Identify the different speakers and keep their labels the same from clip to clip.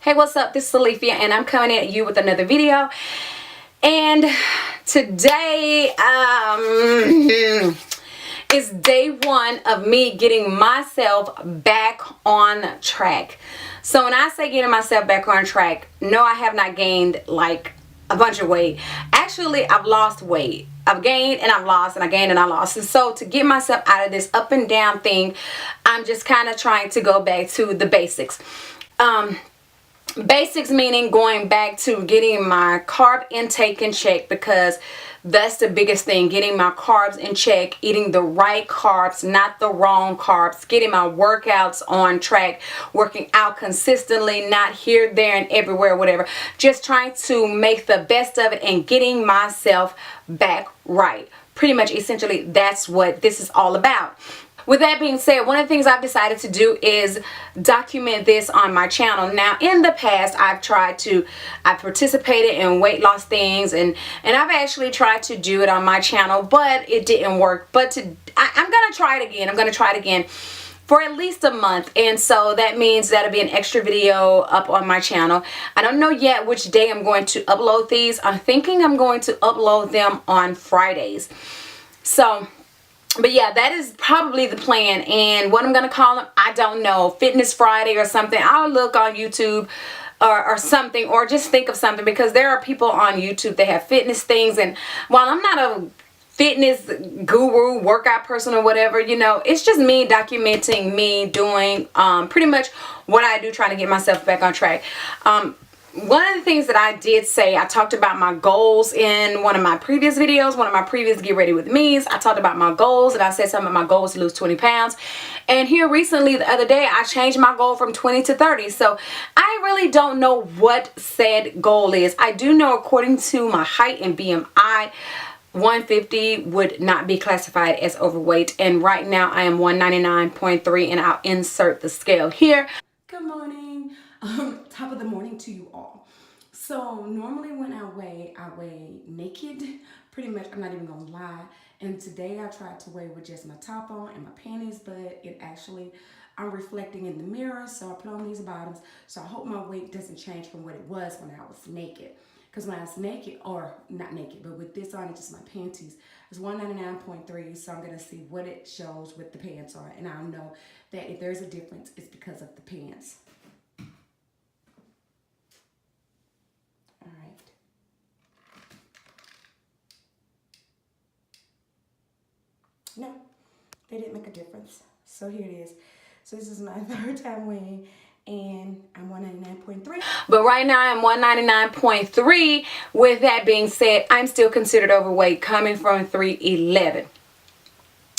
Speaker 1: Hey, what's up? This is Alethea and I'm coming at you with another video. And today is day one of me getting myself back on track. So when I say getting myself back on track, no, I have not gained like a bunch of weight. Actually, I've lost weight. I've gained and I've lost, and I gained and I lost. And so to get myself out of this up and down thing, I'm just kind of trying to go back to the basics. Basics meaning going back to getting my carb intake in check, because that's the biggest thing, getting my carbs in check, eating the right carbs, not the wrong carbs, getting my workouts on track, working out consistently, not here, there, and everywhere, whatever. Just trying to make the best of it and getting myself back right. Pretty much, essentially, that's what this is all about. With that being said, one of the things I've decided to do is document this on my channel. Now, in the past, I've participated in weight loss things, and I've actually tried to do it on my channel, but it didn't work. But I'm going to try it again. I'm going to try it again for at least a month, and so that means that'll be an extra video up on my channel. I don't know yet which day I'm going to upload these. I'm thinking I'm going to upload them on Fridays. So, but yeah, that is probably the plan. And what I'm going to call them, I don't know. Fitness Friday or something. I'll look on YouTube or something, or just think of something, because there are people on YouTube that have fitness things. And while I'm not a fitness guru, workout person or whatever, you know, it's just me documenting me doing pretty much what I do, trying to get myself back on track. One of the things that I did say, I talked about my goals in one of my previous videos, one of my previous Get Ready With Me's. I talked about my goals, and I said some of my goals to lose 20 pounds. And here recently, the other day, I changed my goal from 20 to 30. So I really don't know what said goal is. I do know, according to my height and BMI, 150 would not be classified as overweight. And right now, I am 199.3, and I'll insert the scale here.
Speaker 2: Good morning. Top of the morning to you all. So normally when I weigh naked, pretty much. I'm not even gonna lie. And today I tried to weigh with just my top on and my panties, but it actually, I'm reflecting in the mirror, so I put on these bottoms. So I hope my weight doesn't change from what it was when I was naked. Because when I was naked, or not naked, but with this on, it's just my panties, it's 199.3. So I'm gonna see what it shows with the pants on, and I'll know that if there's a difference, it's because of the pants. All right. No, they didn't make a difference. So here it is. So this is my third time weighing, and I'm 199.3.
Speaker 1: But right now I'm 199.3. With that being said, I'm still considered overweight, coming from 311.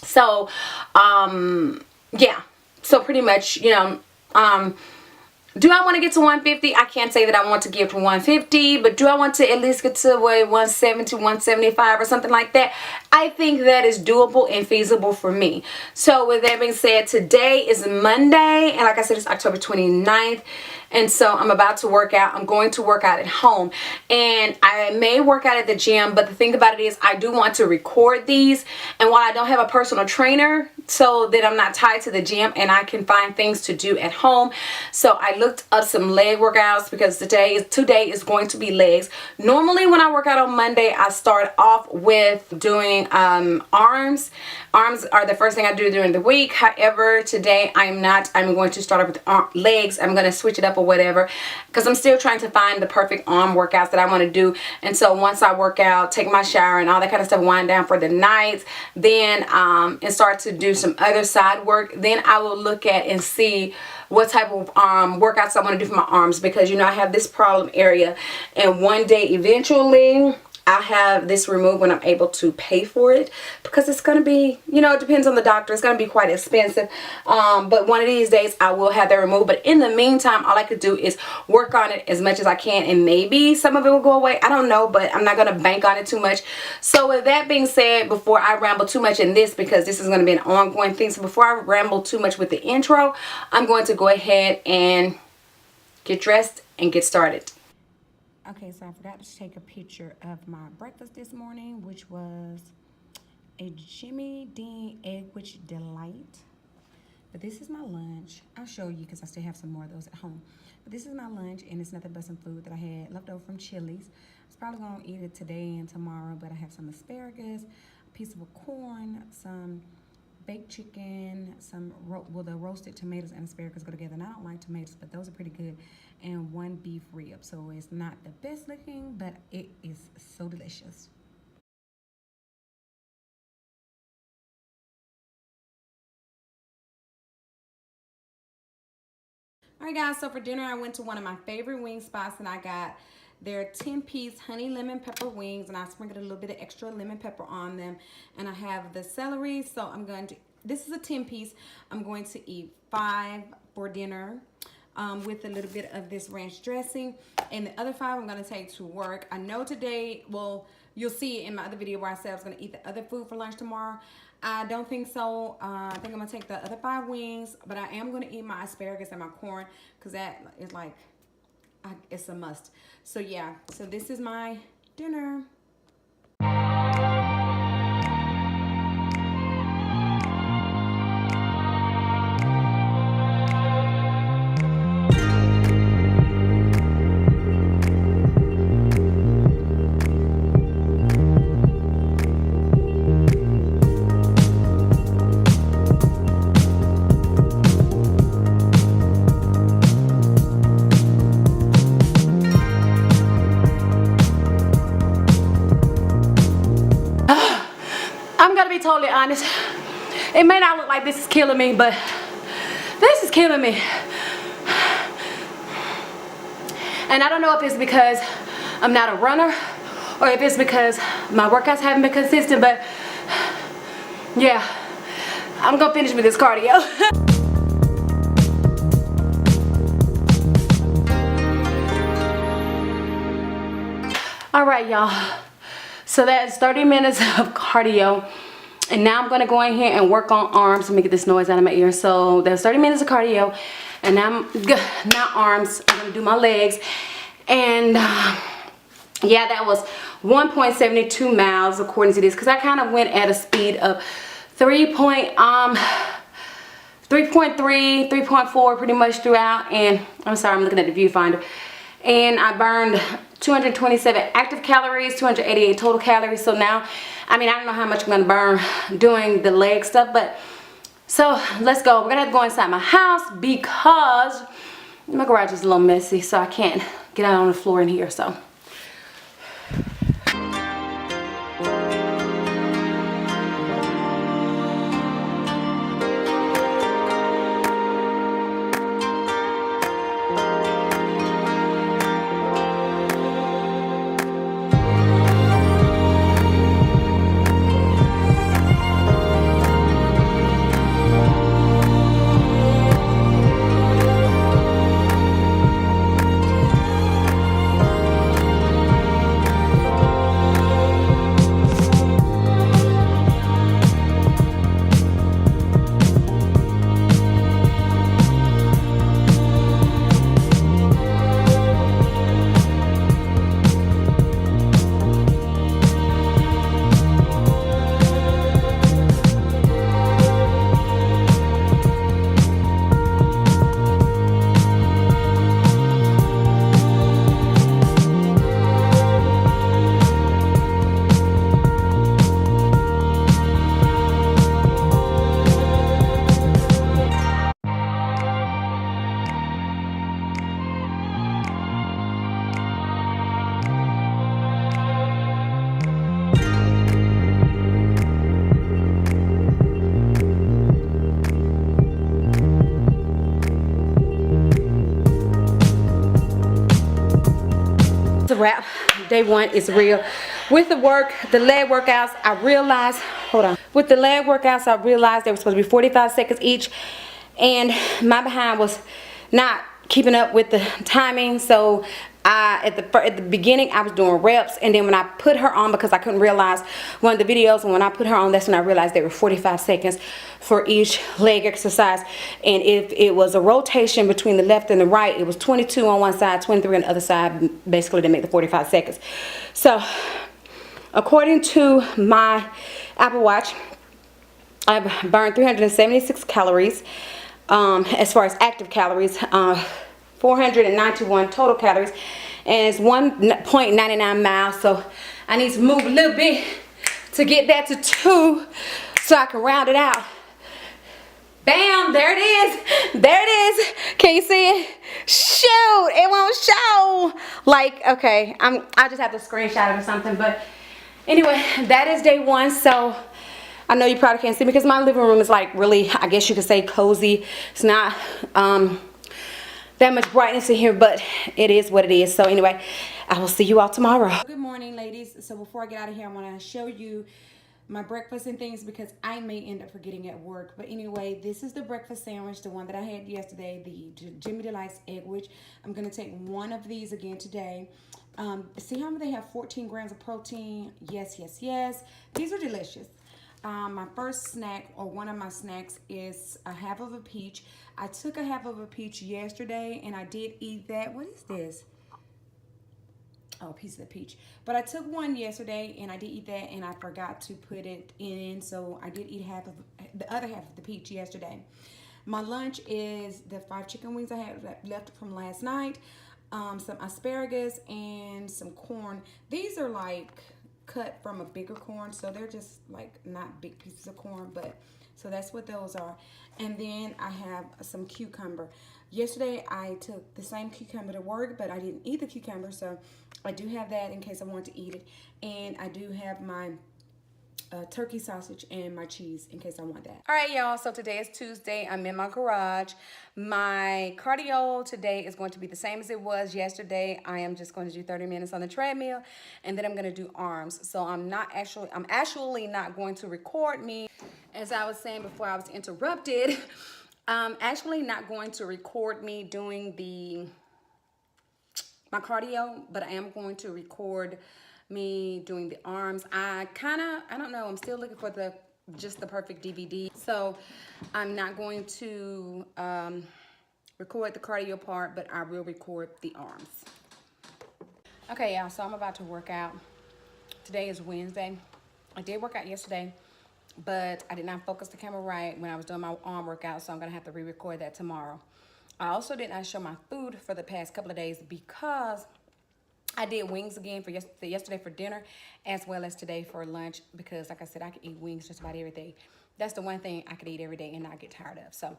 Speaker 1: So, yeah. So pretty much, you know, do I want to get to 150? I can't say that I want to get to 150, but do I want to at least get to 170, 175 or something like that? I think that is doable and feasible for me. So with that being said, today is Monday, and like I said, it's October 29th. And so I'm about to work out. I'm going to work out at home, and I may work out at the gym, but the thing about it is I do want to record these. And while I don't have a personal trainer, so that I'm not tied to the gym and I can find things to do at home, so I looked up some leg workouts, because today is going to be legs. Normally when I work out on Monday, I start off with doing arms. Arms are the first thing I do during the week. However, today I'm going to start off with legs. I'm going to switch it up or whatever, because I'm still trying to find the perfect arm workouts that I want to do. And so once I work out, take my shower and all that kind of stuff, wind down for the night, then and start to do some other side work, then I will look at and see what type of workouts I want to do for my arms, because you know I have this problem area, and one day eventually I'll have this removed when I'm able to pay for it, because it's going to be, you know, it depends on the doctor. It's going to be quite expensive. But one of these days I will have that removed. But in the meantime, all I could do is work on it as much as I can, and maybe some of it will go away. I don't know, but I'm not going to bank on it too much. So with that being said, before I ramble too much in this, because this is going to be an ongoing thing, so before I ramble too much with the intro, I'm going to go ahead and get dressed and get started.
Speaker 2: Okay, so I forgot to take a picture of my breakfast this morning, which was a Jimmy Dean Egg Witch Delight. But this is my lunch. I'll show you because I still have some more of those at home. But this is my lunch, and it's nothing but some food that I had left over from Chili's. I was probably going to eat it today and tomorrow, but I have some asparagus, a piece of corn, some baked chicken, the roasted tomatoes and asparagus go together. And I don't like tomatoes, but those are pretty good. And one beef rib. So it's not the best looking, but it is so delicious. Alright guys, so for dinner I went to one of my favorite wing spots and I got their 10-piece honey lemon pepper wings, and I sprinkled a little bit of extra lemon pepper on them. And I have the celery, so I'm going to, this is a 10-piece. I'm going to eat 5 for dinner with a little bit of this ranch dressing. And the other 5 I'm going to take to work. I know today, well, you'll see it in my other video where I said I was going to eat the other food for lunch tomorrow. I don't think so. I think I'm going to take the other 5 wings, but I am going to eat my asparagus and my corn because that is like, it's a must. So yeah, so this is my dinner. I'm gonna be totally honest. It may not look like this is killing me, but this is killing me. And I don't know if it's because I'm not a runner or if it's because my workouts haven't been consistent, but yeah, I'm gonna finish with this cardio. All right, y'all. So that's 30 minutes of cardio. And now I'm going to go in here and work on arms. Let me get this noise out of my ear. So that's 30 minutes of cardio. And now not arms. I'm going to do my legs. And yeah, that was 1.72 miles according to this. Because I kind of went at a speed of 3.3, 3.4 pretty much throughout. And I'm sorry, I'm looking at the viewfinder. And I burned 227 active calories, 288 total calories. So now, I mean, I don't know how much I'm gonna burn doing the leg stuff, but so let's go. We're gonna have to go inside my house because my garage is a little messy, so I can't get out on the floor in here, so. A wrap. Day 1 is real. With the leg workouts, I realized, hold on. With the leg workouts, I realized they were supposed to be 45 seconds each, and my behind was not keeping up with the timing. So at the beginning, I was doing reps, and then when I put her on, because I couldn't realize one of the videos, and when I put her on, that's when I realized they were 45 seconds for each leg exercise. And if it was a rotation between the left and the right, it was 22 on one side, 23 on the other side, basically to make the 45 seconds. So according to my Apple Watch, I've burned 376 calories.
Speaker 1: as far as active calories, 491 total calories, and it's 1.99 miles. So I need to move a little bit to get that to 2 so I can round it out. Bam, there it is. There it is. Can you see it? Shoot, it won't show. Like, okay, I just have to screenshot it or something. But anyway, that is day 1. So I know you probably can't see because my living room is like really, I guess you could say, cozy. It's not that much brightness in here, but it is what it is. So anyway, I will see you all tomorrow. Good morning, ladies. So before I get out of here, I want to show you my breakfast and things because I may end up forgetting at work. But anyway, this is the breakfast sandwich, the one that I had yesterday, the Jimmy Delight's egg, which I'm going to take one of these again today. See how they have 14 grams of protein? Yes, yes, yes. These are delicious. My first snack, or one of my snacks, is a half of a peach. I took a half of a peach yesterday and I did eat that. What is this? Oh, a piece of the peach. But I took one yesterday and I did eat that and I forgot to put it in. So I did eat the other half of the peach yesterday. My lunch is the 5 chicken wings I had left from last night, some asparagus and some corn. These are like cut from a bigger corn, so they're just like not big pieces of corn, but so that's what those are. And then I have some cucumber. Yesterday I took the same cucumber to work, but I didn't eat the cucumber, so I do have that in case I want to eat it. And I do have my turkey sausage and my cheese in case I want that. All right, y'all, so today is Tuesday. I'm in my garage. My cardio today is going to be the same as it was yesterday. I am just going to do 30 minutes on the treadmill, and then I'm going to do arms. So I'm actually not going to record me. As I was saying before I was interrupted, I'm actually not going to record me doing my cardio, but I am going to record me doing the arms. I don't know, I'm still looking for just the perfect DVD. So I'm not going to record the cardio part, but I will record the arms. Okay, y'all, so I'm about to work out. Today is Wednesday. I did work out yesterday, but I did not focus the camera right when I was doing my arm workout, so I'm gonna have to re-record that tomorrow. I also did not show my food for the past couple of days because I did wings again for yesterday for dinner, as well as today for lunch, because like I said, I can eat wings just about every day. That's the one thing I could eat every day and not get tired of. So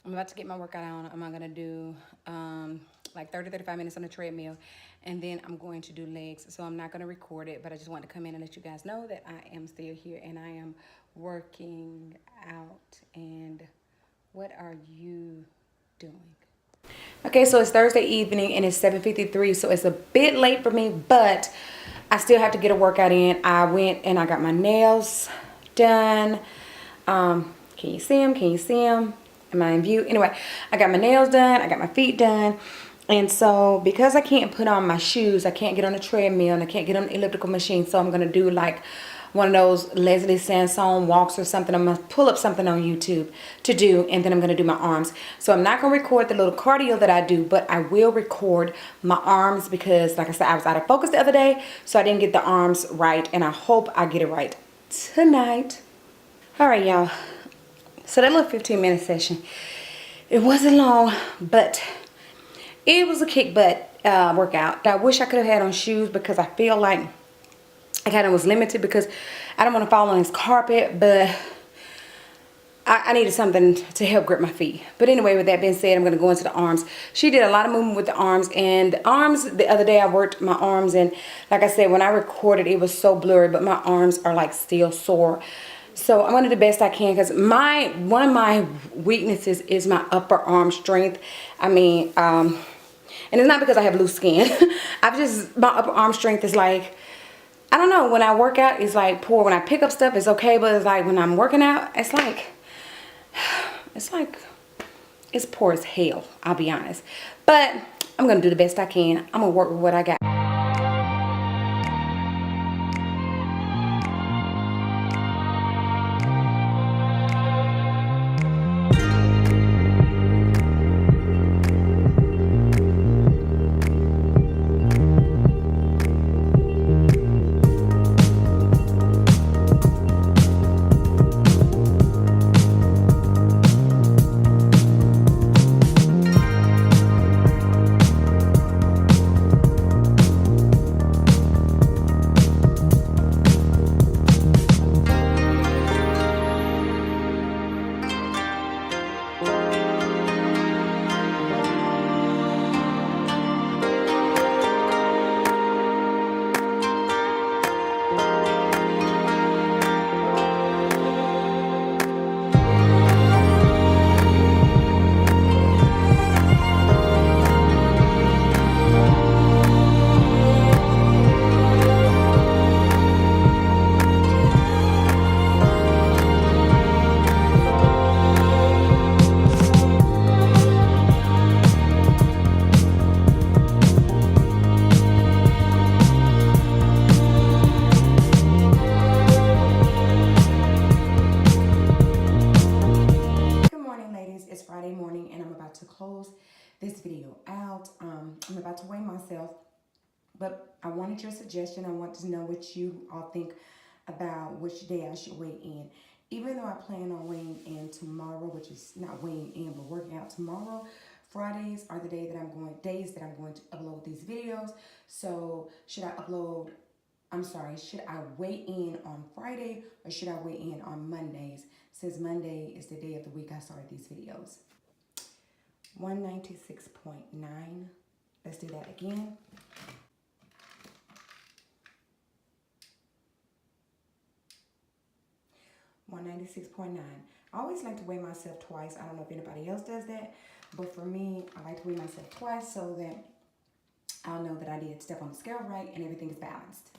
Speaker 1: I'm about to get my workout on. I'm gonna do like 30-35 minutes on the treadmill, and then I'm going to do legs. So I'm not gonna record it, but I just wanted to come in and let you guys know that I am still here and I am working out. And what are you doing? Okay, so it's Thursday evening and it's 7:53, so it's a bit late for me, but I still have to get a workout in. I went and I got my nails done. Can you see them? Can you see them? Am I in view? Anyway, I got my nails done. I got my feet done. And so because I can't put on my shoes, I can't get on the treadmill and I can't get on the elliptical machine, so I'm going to do like one of those Leslie Sansone walks or something. I'm going to pull up something on YouTube to do, and then I'm going to do my arms. So I'm not going to record the little cardio that I do, but I will record my arms because, like I said, I was out of focus the other day, so I didn't get the arms right, and I hope I get it right tonight. All right, y'all. So that little 15-minute session, it wasn't long, but it was a kick butt workout. I wish I could have had on shoes because I feel like I kind of was limited because I don't want to fall on this carpet, but I needed something to help grip my feet. But anyway, with that being said, I'm going to go into the arms. She did a lot of movement with the arms, and the arms, the other day I worked my arms, and like I said, when I recorded, it was so blurry, but my arms are like still sore. So I'm going to do the best I can because one of my weaknesses is my upper arm strength. I mean, and it's not because I have loose skin. My upper arm strength is like, I don't know, when I work out, it's like poor. When I pick up stuff, it's okay, but it's like when I'm working out, it's poor as hell, I'll be honest. But I'm going to do the best I can. I'm going to work with what I got.
Speaker 2: myself. But I wanted your suggestion. I want to know what you all think about which day I should weigh in. Even though I plan on weighing in tomorrow, which is not weighing in, but working out tomorrow, Fridays are the days that I'm going to upload these videos. So should I weigh in on Friday or should I weigh in on Mondays? Since Monday is the day of the week I started these videos. 196.9. Let's do that again. 196.9. I always like to weigh myself twice. I don't know if anybody else does that, but for me, I like to weigh myself twice so that I'll know that I did step on the scale right and everything is balanced.